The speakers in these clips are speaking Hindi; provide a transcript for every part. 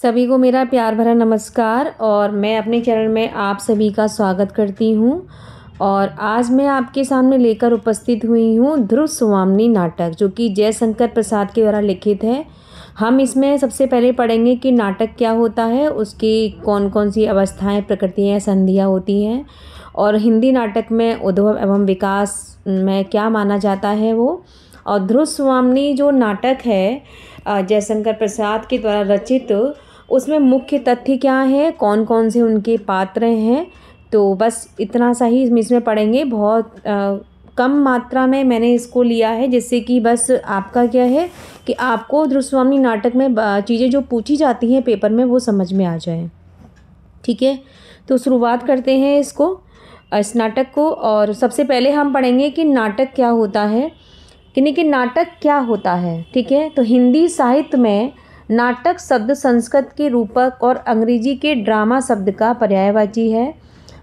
सभी को मेरा प्यार भरा नमस्कार और मैं अपने चैनल में आप सभी का स्वागत करती हूँ। और आज मैं आपके सामने लेकर उपस्थित हुई हूँ ध्रुव स्वामिनी नाटक, जो कि जयशंकर प्रसाद के द्वारा लिखित है। हम इसमें सबसे पहले पढ़ेंगे कि नाटक क्या होता है, उसकी कौन कौन सी अवस्थाएं, प्रकृतियाँ, संधियाँ होती हैं, और हिंदी नाटक में उद्भव एवं विकास में क्या माना जाता है वो। और ध्रुव स्वामिनी जो नाटक है जयशंकर प्रसाद के द्वारा रचित, उसमें मुख्य तथ्य क्या है, कौन कौन से उनके पात्र हैं, तो बस इतना सा ही इसमें पढ़ेंगे। बहुत कम मात्रा में मैंने इसको लिया है, जिससे कि बस आपका क्या है कि आपको ध्रुव स्वामिनी नाटक में चीज़ें जो पूछी जाती हैं पेपर में वो समझ में आ जाए। ठीक है, तो शुरुआत करते हैं इस नाटक को। और सबसे पहले हम पढ़ेंगे कि नाटक क्या होता है, कि नाटक क्या होता है। ठीक है, तो हिंदी साहित्य में नाटक शब्द संस्कृत के रूपक और अंग्रेजी के ड्रामा शब्द का पर्यायवाची है।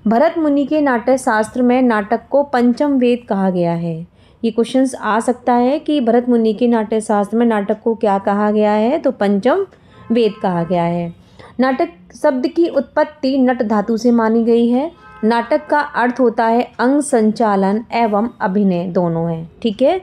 भरत मुनि के नाट्य शास्त्र में नाटक को पंचम वेद कहा गया है। ये क्वेश्चंस आ सकता है कि भरत मुनि के नाट्य शास्त्र में नाटक को क्या कहा गया है, तो पंचम वेद कहा गया है। नाटक शब्द की उत्पत्ति नट धातु से मानी गई है। नाटक का अर्थ होता है अंग संचालन एवं अभिनय दोनों है। ठीक है,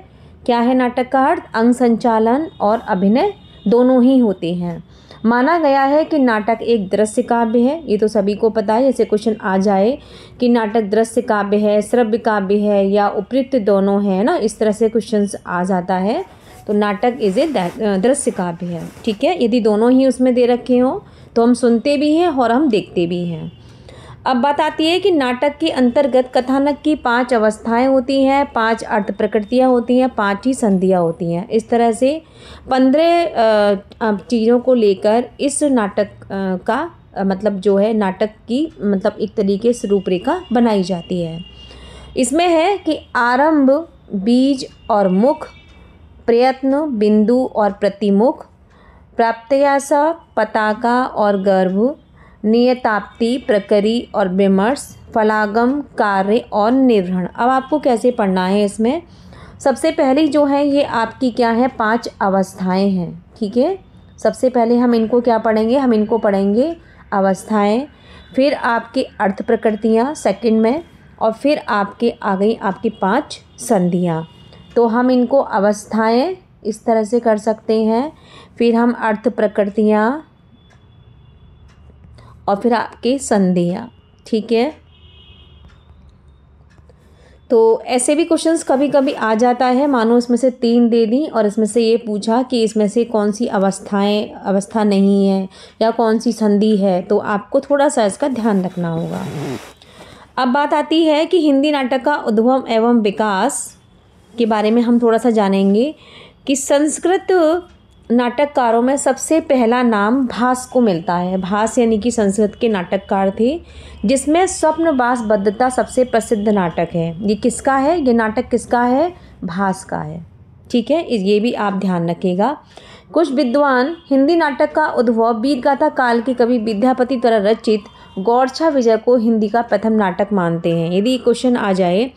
क्या है नाटक का अर्थ? अंग संचालन और अभिनय दोनों ही होते हैं। माना गया है कि नाटक एक दृश्य काव्य है। ये तो सभी को पता है, जैसे क्वेश्चन आ जाए कि नाटक दृश्य काव्य है, श्रव्य काव्य है या उपयुक्त दोनों है ना, इस तरह से क्वेश्चंस आ जाता है। तो नाटक इज ए दृश्य काव्य है। ठीक है, यदि दोनों ही उसमें दे रखे हों तो हम सुनते भी हैं और हम देखते भी हैं। अब बात आती है कि नाटक के अंतर्गत कथानक की 5 अवस्थाएं होती हैं, 5 अर्थ प्रकृतियाँ होती हैं, 5 ही संधियाँ होती हैं। इस तरह से 15 चीज़ों को लेकर इस नाटक का मतलब जो है नाटक की मतलब एक तरीके से रूपरेखा बनाई जाती है। इसमें है कि आरंभ, बीज और मुख, प्रयत्न, बिंदु और प्रतिमुख, प्राप्त्यासा, पताका और गर्भ, नियताप्ति, प्रकरी और विमर्श, फलागम, कार्य और निर्वहन। अब आपको कैसे पढ़ना है इसमें? सबसे पहली जो है ये आपकी क्या है, 5 अवस्थाएं हैं। ठीक है, सबसे पहले हम इनको क्या पढ़ेंगे, हम इनको पढ़ेंगे अवस्थाएं, फिर आपके अर्थ प्रकृतियाँ सेकंड में, और फिर आपके आ गई आपकी 5 संधियाँ। तो हम इनको अवस्थाएं इस तरह से कर सकते हैं, फिर हम अर्थ प्रकृतियाँ और फिर आपकी संधियाँ। ठीक है, तो ऐसे भी क्वेश्चंस कभी कभी आ जाता है, मानो इसमें से 3 दे दी और इसमें से ये पूछा कि इसमें से कौन सी अवस्था नहीं है या कौन सी संधि है, तो आपको थोड़ा सा इसका ध्यान रखना होगा। अब बात आती है कि हिंदी नाटक का उद्भव एवं विकास के बारे में हम थोड़ा सा जानेंगे कि संस्कृत नाटककारों में सबसे पहला नाम भास को मिलता है। भास यानी कि संस्कृत के नाटककार थे, जिसमें स्वप्नवास बद्धता सबसे प्रसिद्ध नाटक है। ये किसका है? ये नाटक किसका है? भास का है। ठीक है, ये भी आप ध्यान रखिएगा। कुछ विद्वान हिंदी नाटक का उद्भव वीरगाथा काल के कवि विद्यापति द्वारा रचित गौरछा विजय को हिंदी का प्रथम नाटक मानते हैं। यदि क्वेश्चन आ जाए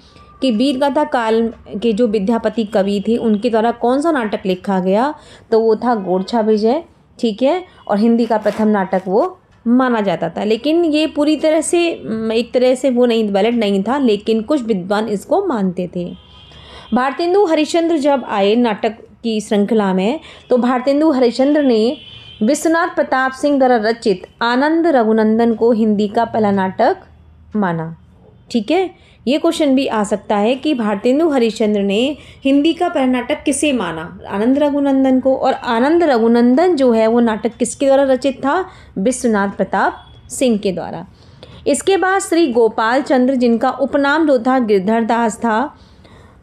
कि वीरगाथा काल के जो विद्यापति कवि थे उनके द्वारा कौन सा नाटक लिखा गया, तो वो था गौरछा विजय। ठीक है, और हिंदी का प्रथम नाटक वो माना जाता था, लेकिन ये पूरी तरह से एक तरह से वो नहीं, वैलिड नहीं था, लेकिन कुछ विद्वान इसको मानते थे। भारतेंदु हरिश्चंद्र जब आए नाटक की श्रृंखला में, तो भारतेंदु हरिश्चंद्र ने विश्वनाथ प्रताप सिंह द्वारा रचित आनंद रघुनंदन को हिंदी का पहला नाटक माना। ठीक है, ये क्वेश्चन भी आ सकता है कि भारतेंदु हरिश्चंद्र ने हिंदी का पहला नाटक किसे माना? आनंद रघुनंदन को। और आनंद रघुनंदन जो है वो नाटक किसके द्वारा रचित था? विश्वनाथ प्रताप सिंह के द्वारा। इसके बाद श्री गोपाल चंद्र, जिनका उपनाम जो था गिरधर दास था,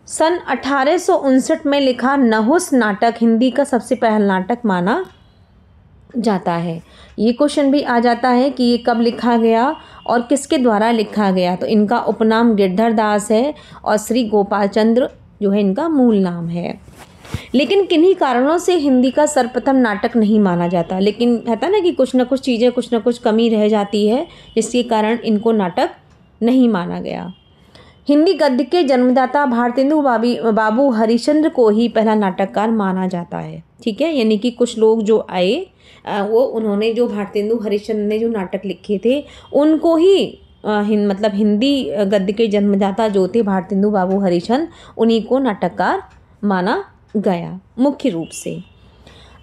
सन 1859 में लिखा नहुस नाटक हिंदी का सबसे पहला नाटक माना जाता है। ये क्वेश्चन भी आ जाता है कि ये कब लिखा गया और किसके द्वारा लिखा गया, तो इनका उपनाम गिरधर दास है और श्री गोपाल चंद्र जो है इनका मूल नाम है। लेकिन किन्हीं कारणों से हिंदी का सर्वप्रथम नाटक नहीं माना जाता। लेकिन कहता ना कि कुछ ना कुछ चीज़ें, कुछ ना कुछ कमी रह जाती है, जिसके कारण इनको नाटक नहीं माना गया। हिंदी गद्य के जन्मदाता भारतेंदु बाबू हरिश्चंद्र को ही पहला नाटककार माना जाता है। ठीक है, यानी कि कुछ लोग जो आए वो उन्होंने जो भारतेंदु हरिश्चंद्र ने जो नाटक लिखे थे उनको ही मतलब हिंदी गद्य के जन्मदाता जो थे भारतेंदु बाबू हरिश्चंद्र, उन्हीं को नाटककार माना गया मुख्य रूप से।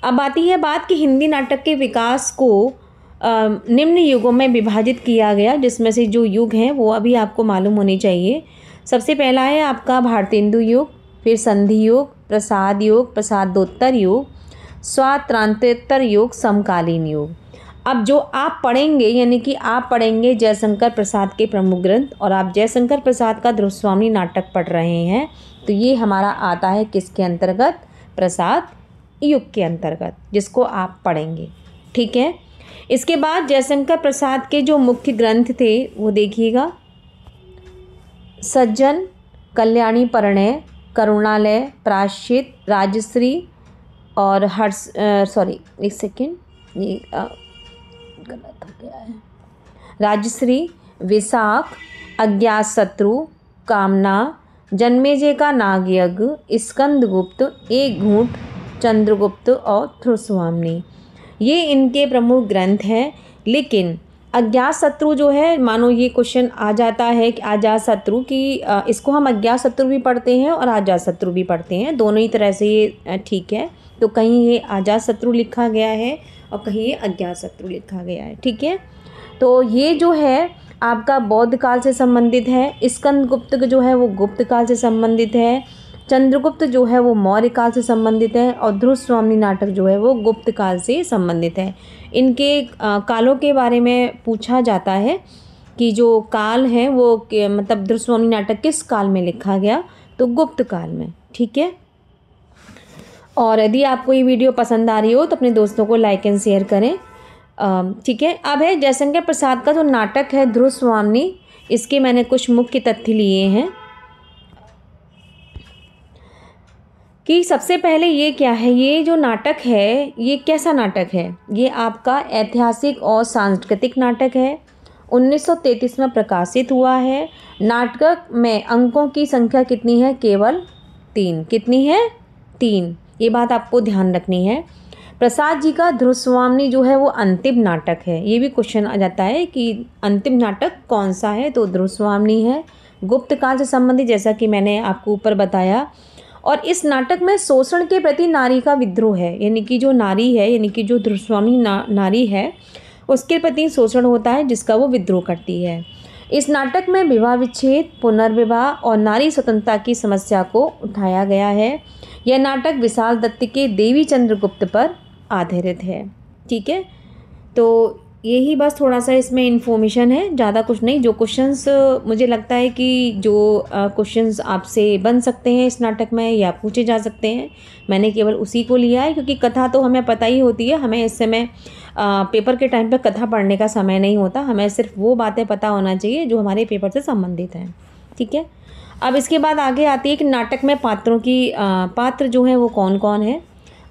अब आती है बात कि हिंदी नाटक के विकास को निम्न युगों में विभाजित किया गया, जिसमें से जो युग हैं वो अभी आपको मालूम होने चाहिए। सबसे पहला है आपका भारतेंदु युग, फिर संधि युग, प्रसाद युग, प्रसादोत्तर युग, स्वातंत्रोत्तर युग, समकालीन युग। अब जो आप पढ़ेंगे, यानी कि आप पढ़ेंगे जयशंकर प्रसाद के प्रमुख ग्रंथ, और आप जयशंकर प्रसाद का ध्रुवस्वामी नाटक पढ़ रहे हैं, तो ये हमारा आता है किसके अंतर्गत? प्रसाद युग के अंतर्गत, जिसको आप पढ़ेंगे। ठीक है, इसके बाद जयशंकर प्रसाद के जो मुख्य ग्रंथ थे वो देखिएगा, सज्जन, कल्याणी परिणय, करुणालय, प्रायश्चित, राजश्री और एक सेकेंड, ये गलत हो गया है, राजश्री, विशाख, अज्ञातशत्रु, कामना, जन्मेजय का नागयज्ञ, स्कंदगुप्त, एक घूंट, चंद्रगुप्त और ध्रुवस्वामिनी, ये इनके प्रमुख ग्रंथ हैं। लेकिन अज्ञातशत्रु जो है, मानो ये क्वेश्चन आ जाता है कि अजातशत्रु की, इसको हम अज्ञातशत्रु भी पढ़ते हैं और अजातशत्रु भी पढ़ते हैं, दोनों ही तरह से ये ठीक है। तो कहीं ये अजातशत्रु लिखा गया है और कहीं ये अज्ञातशत्रु लिखा गया है। ठीक है, तो ये जो है आपका बौद्ध काल से संबंधित है, स्कंदगुप्त जो है वो गुप्त काल से संबंधित है, चंद्रगुप्त जो है वो मौर्य काल से संबंधित है, और ध्रुवस्वामिनी नाटक जो है वो गुप्त काल से संबंधित है। इनके कालों के बारे में पूछा जाता है कि जो काल है वो मतलब ध्रुवस्वामिनी नाटक किस काल में लिखा गया, तो गुप्त काल में। ठीक है, और यदि आपको ये वीडियो पसंद आ रही हो तो अपने दोस्तों को लाइक एंड शेयर करें। ठीक है, अब है जयशंकर प्रसाद का जो नाटक है ध्रुवस्वामिनी, इसके मैंने कुछ मुख्य तथ्य लिए हैं कि सबसे पहले ये क्या है, ये जो नाटक है ये कैसा नाटक है? ये आपका ऐतिहासिक और सांस्कृतिक नाटक है, 1933 में प्रकाशित हुआ है। नाटक में अंकों की संख्या कितनी है? केवल 3। कितनी है? 3। ये बात आपको ध्यान रखनी है। प्रसाद जी का ध्रुवस्वामिनी जो है वो अंतिम नाटक है। ये भी क्वेश्चन आ जाता है कि अंतिम नाटक कौन सा है, तो ध्रुवस्वामिनी है, गुप्त काल से संबंधित, जैसा कि मैंने आपको ऊपर बताया। और इस नाटक में शोषण के प्रति नारी का विद्रोह है, यानी कि जो नारी है, यानी कि जो ध्रुवस्वामिनी नारी है उसके प्रति शोषण होता है, जिसका वो विद्रोह करती है। इस नाटक में विवाह विच्छेद, पुनर्विवाह और नारी स्वतंत्रता की समस्या को उठाया गया है। यह नाटक विशाल दत्त के देवी चंद्रगुप्त पर आधारित है। ठीक है, तो यही बस थोड़ा सा इसमें इन्फॉर्मेशन है, ज़्यादा कुछ नहीं। जो क्वेश्चंस मुझे लगता है कि जो क्वेश्चंस आपसे बन सकते हैं इस नाटक में या पूछे जा सकते हैं, मैंने केवल उसी को लिया है, क्योंकि कथा तो हमें पता ही होती है। हमें इस समय पेपर के टाइम पे कथा पढ़ने का समय नहीं होता, हमें सिर्फ वो बातें पता होना चाहिए जो हमारे पेपर से संबंधित हैं। ठीक है, अब इसके बाद आगे आती है कि नाटक में पात्रों की पात्र जो हैं वो कौन कौन है।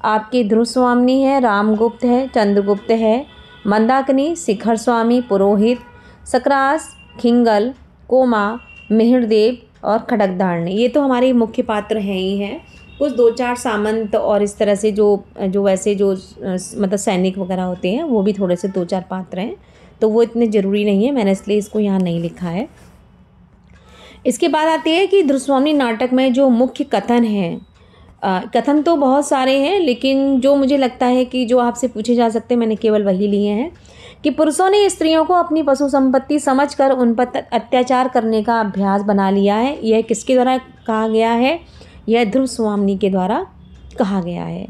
आपकी ध्रुवस्वामिनी है, रामगुप्त है, चंद्रगुप्त है, मंदाकिनी, शिखर स्वामी, पुरोहित, सकरास, खिंगल, कोमा, मिहिरदेव और खड्गधारणी, ये तो हमारे मुख्य पात्र हैं ही हैं। कुछ 2-4 सामंत और इस तरह से जो वैसे जो मतलब सैनिक वगैरह होते हैं वो भी थोड़े से 2-4 पात्र हैं, तो वो इतने ज़रूरी नहीं है, मैंने इसलिए इसको यहाँ नहीं लिखा है। इसके बाद आती है कि ध्रुवस्वामिनी नाटक में जो मुख्य कथन हैं, कथन तो बहुत सारे हैं, लेकिन जो मुझे लगता है कि जो आपसे पूछे जा सकते हैं मैंने केवल वही लिए हैं कि पुरुषों ने स्त्रियों को अपनी पशु संपत्ति समझकर उन पर अत्याचार करने का अभ्यास बना लिया है। यह किसके द्वारा कहा गया है? यह ध्रुवस्वामिनी के द्वारा कहा गया है।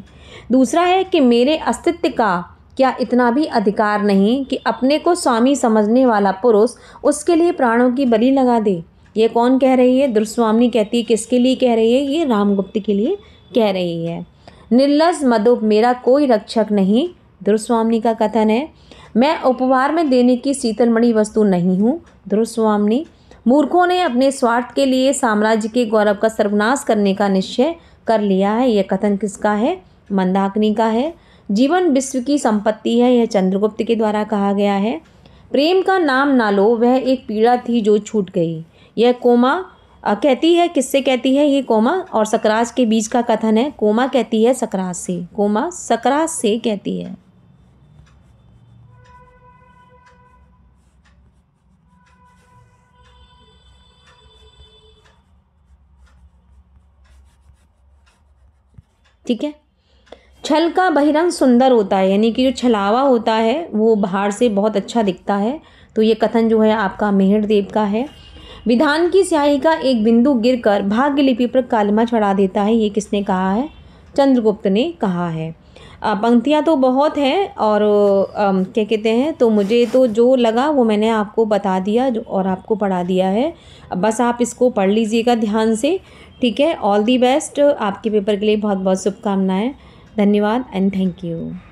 दूसरा है कि मेरे अस्तित्व का क्या इतना भी अधिकार नहीं कि अपने को स्वामी समझने वाला पुरुष उसके लिए प्राणों की बलि लगा दे। ये कौन कह रही है? ध्रुवस्वामिनी कहती है। किसके लिए कह रही है? ये रामगुप्त के लिए कह रही है। निर्लज मधुप मेरा कोई रक्षक नहीं, ध्रुवस्वामिनी का कथन है। मैं उपहार में देने की शीतलमणि वस्तु नहीं हूँ, ध्रुवस्वामिनी। मूर्खों ने अपने स्वार्थ के लिए साम्राज्य के गौरव का सर्वनाश करने का निश्चय कर लिया है। यह कथन किसका है? मंदाकिनी का है। जीवन विश्व की संपत्ति है, यह चंद्रगुप्त के द्वारा कहा गया है। प्रेम का नाम ना लो, वह एक पीड़ा थी जो छूट गई, यह कोमा कहती है, किससे कहती है ये कोमा, और सकराज के बीच का कथन है, कोमा कहती है सकराज से, कोमा सकराज से कहती है। ठीक है। छल का बहिरंग सुंदर होता है, यानी कि जो छलावा होता है वो बाहर से बहुत अच्छा दिखता है। तो ये कथन जो है आपका मिहिर देव का है। विधान की स्याही का एक बिंदु गिरकर भाग्य लिपि पर कालिमा चढ़ा देता है, ये किसने कहा है? चंद्रगुप्त ने कहा है। पंक्तियाँ तो बहुत हैं और क्या कहते हैं, तो मुझे तो जो लगा वो मैंने आपको बता दिया जो, और आपको पढ़ा दिया है। अब बस आप इसको पढ़ लीजिएगा ध्यान से। ठीक है, ऑल दी बेस्ट। आपके पेपर के लिए बहुत बहुत शुभकामनाएं। धन्यवाद एंड थैंक यू।